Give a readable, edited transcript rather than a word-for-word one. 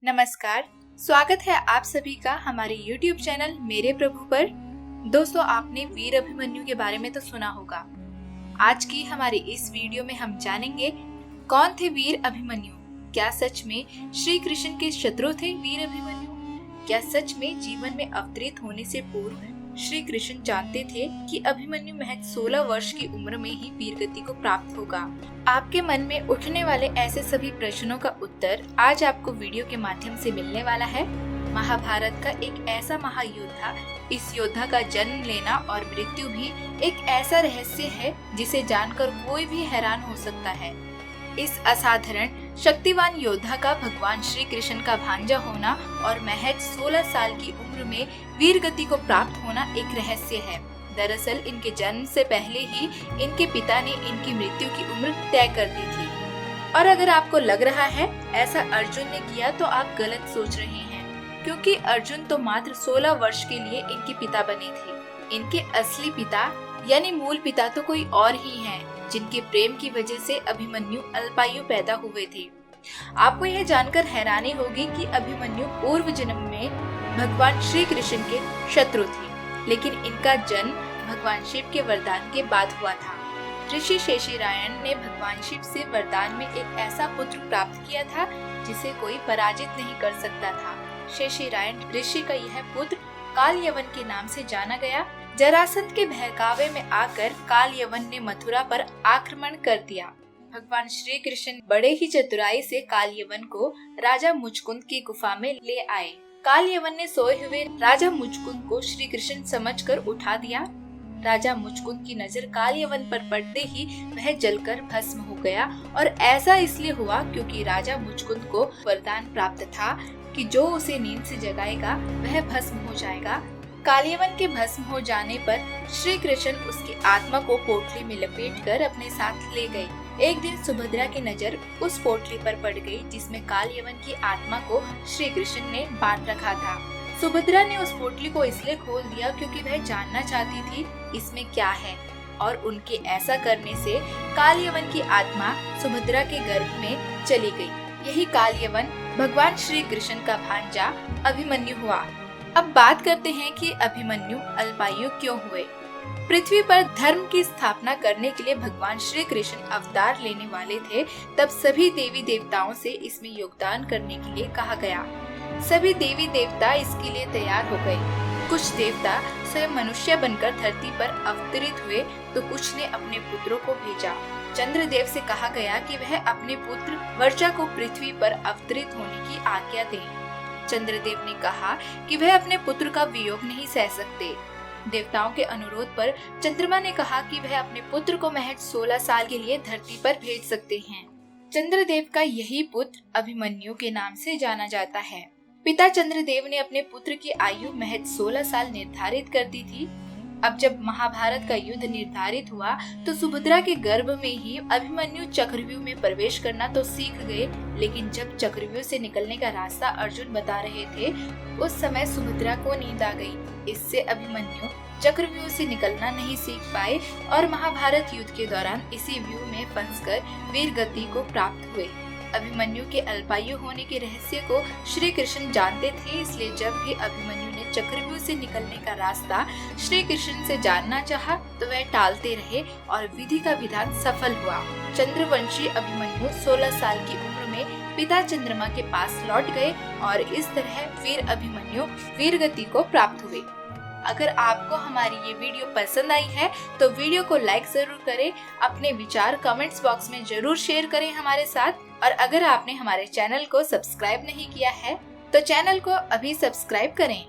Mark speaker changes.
Speaker 1: नमस्कार, स्वागत है आप सभी का हमारे YouTube चैनल मेरे प्रभु पर। दोस्तों, आपने वीर अभिमन्यु के बारे में तो सुना होगा। आज की हमारी इस वीडियो में हम जानेंगे कौन थे वीर अभिमन्यु। क्या सच में श्री कृष्ण के शत्रु थे वीर अभिमन्यु? क्या सच में जीवन में अवतरित होने से पूर्व श्री कृष्ण जानते थे कि अभिमन्यु महज 16 वर्ष की उम्र में ही वीरगति को प्राप्त होगा? आपके मन में उठने वाले ऐसे सभी प्रश्नों का उत्तर आज आपको वीडियो के माध्यम से मिलने वाला है। महाभारत का एक ऐसा महायोद्धा, इस योद्धा का जन्म लेना और मृत्यु भी एक ऐसा रहस्य है जिसे जानकर कोई भी हैरान हो सकता है। इस असाधारण शक्तिवान योद्धा का भगवान श्री कृष्ण का भांजा होना और महज 16 साल की उम्र में वीर गति को प्राप्त होना एक रहस्य है। दरअसल इनके जन्म से पहले ही इनके पिता ने इनकी मृत्यु की उम्र तय कर दी थी। और अगर आपको लग रहा है ऐसा अर्जुन ने किया, तो आप गलत सोच रहे हैं, क्योंकि अर्जुन तो मात्र 16 वर्ष के लिए इनके पिता बने थे। इनके असली पिता यानी मूल पिता तो कोई और ही हैं, जिनके प्रेम की वजह से अभिमन्यु अल्पायु पैदा हुए थे। आपको यह जानकर हैरानी होगी कि अभिमन्यु पूर्व जन्म में भगवान श्री कृष्ण के शत्रु थे, लेकिन इनका जन्म भगवान शिव के वरदान के बाद हुआ था। ऋषि शेषिरायण ने भगवान शिव से वरदान में एक ऐसा पुत्र प्राप्त किया था जिसे कोई पराजित नहीं कर सकता था। शेषिरायण ऋषि का यह पुत्र काल यवन के नाम से जाना गया। जरासंध के बहकावे में आकर काल यवन ने मथुरा पर आक्रमण कर दिया। भगवान श्री कृष्ण बड़े ही चतुराई से काल यवन को राजा मुचकुंद की गुफा में ले आए। काल यवन ने सोए हुए राजा मुचकुंद को श्री कृष्ण समझकर उठा दिया। राजा मुचकुंद की नजर काल यवन पर पड़ते ही वह जलकर भस्म हो गया, और ऐसा इसलिए हुआ क्योंकि राजा मुचकुंद को वरदान प्राप्त था कि जो उसे नींद से जगाएगा वह भस्म हो जाएगा। कालयवन के भस्म हो जाने पर श्री कृष्ण उसकी आत्मा को पोटली में लपेटकर अपने साथ ले गए। एक दिन सुभद्रा की नजर उस पोटली पर पड़ गई जिसमें कालयवन की आत्मा को श्री कृष्ण ने बांध रखा था। सुभद्रा ने उस पोटली को इसलिए खोल दिया क्योंकि वह जानना चाहती थी इसमें क्या है, और उनके ऐसा करने से कालयवन की आत्मा सुभद्रा के गर्भ में चली गई। यही कालयवन भगवान श्री कृष्ण का भांजा अभिमन्यु हुआ। अब बात करते हैं कि अभिमन्यु अल्पायु क्यों हुए। पृथ्वी पर धर्म की स्थापना करने के लिए भगवान श्री कृष्ण अवतार लेने वाले थे, तब सभी देवी देवताओं से इसमें योगदान करने के लिए कहा गया। सभी देवी देवता इसके लिए तैयार हो गए। कुछ देवता स्वयं मनुष्य बनकर धरती पर अवतरित हुए, तो कुछ ने अपने पुत्रों को भेजा। चंद्रदेव से कहा गया कि वह अपने पुत्र वर्चा को पृथ्वी पर अवतरित होने की आज्ञा दें। चंद्रदेव ने कहा कि वह अपने पुत्र का वियोग नहीं सह सकते। देवताओं के अनुरोध पर चंद्रमा ने कहा कि वह अपने पुत्र को महज 16 साल के लिए धरती पर भेज सकते हैं। चंद्रदेव का यही पुत्र अभिमन्यु के नाम से जाना जाता है। पिता चंद्रदेव ने अपने पुत्र की आयु महज 16 साल निर्धारित कर दी थी। अब जब महाभारत का युद्ध निर्धारित हुआ, तो सुभद्रा के गर्भ में ही अभिमन्यु चक्रव्यूह में प्रवेश करना तो सीख गए, लेकिन जब चक्रव्यूह से निकलने का रास्ता अर्जुन बता रहे थे, उस समय सुभद्रा को नींद आ गई। इससे अभिमन्यु चक्रव्यूह से निकलना नहीं सीख पाए और महाभारत युद्ध के दौरान इसी व्यूह में फंसकर वीर गति को प्राप्त हुए। अभिमन्यु के अल्पायु होने के रहस्य को श्री कृष्ण जानते थे, इसलिए जब भी अभिमन्यु ने चक्रव्यूह से निकलने का रास्ता श्री कृष्ण से जानना चाहा, तो वह टालते रहे और विधि का विधान सफल हुआ। चंद्रवंशी अभिमन्यु 16 साल की उम्र में पिता चंद्रमा के पास लौट गए और इस तरह वीर अभिमन्यु वीर गति को प्राप्त हुए। अगर आपको हमारी ये वीडियो पसंद आई है तो वीडियो को लाइक जरूर करें, अपने विचार कमेंट्स बॉक्स में जरूर शेयर करें हमारे साथ, और अगर आपने हमारे चैनल को सब्सक्राइब नहीं किया है तो चैनल को अभी सब्सक्राइब करें।